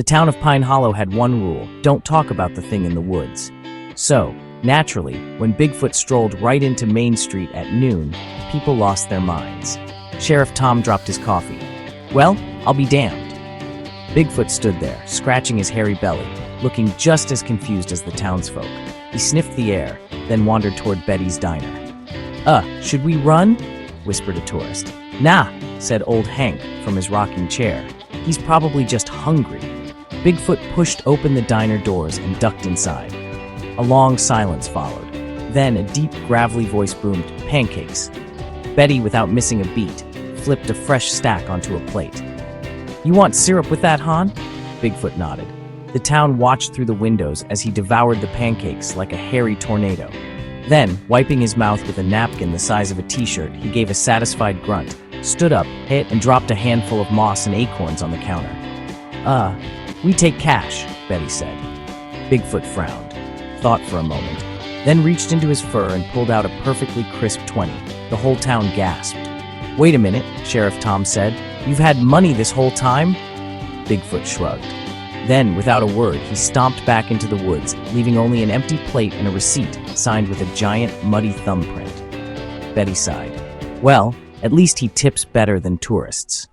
The town of Pine Hollow had one rule: don't talk about the thing in the woods. So, naturally, when Bigfoot strolled right into Main Street at noon, people lost their minds. Sheriff Tom dropped his coffee. "Well, I'll be damned." Bigfoot stood there, scratching his hairy belly, looking just as confused as the townsfolk. He sniffed the air, then wandered toward Betty's diner. Should we run?" whispered a tourist. "Nah," said old Hank from his rocking chair. "He's probably just hungry." Bigfoot pushed open the diner doors and ducked inside. A long silence followed. Then a deep, gravelly voice boomed, "Pancakes." Betty, without missing a beat, flipped a fresh stack onto a plate. "You want syrup with that, hon?" Bigfoot nodded. The town watched through the windows as he devoured the pancakes like a hairy tornado. Then, wiping his mouth with a napkin the size of a t-shirt, he gave a satisfied grunt, stood up, hit, and dropped a handful of moss and acorns on the counter. We take cash," Betty said. Bigfoot frowned, thought for a moment, then reached into his fur and pulled out a perfectly crisp 20. The whole town gasped. "Wait a minute," Sheriff Tom said. "You've had money this whole time?" Bigfoot shrugged. Then, without a word, he stomped back into the woods, leaving only an empty plate and a receipt signed with a giant, muddy thumbprint. Betty sighed. "Well, at least he tips better than tourists."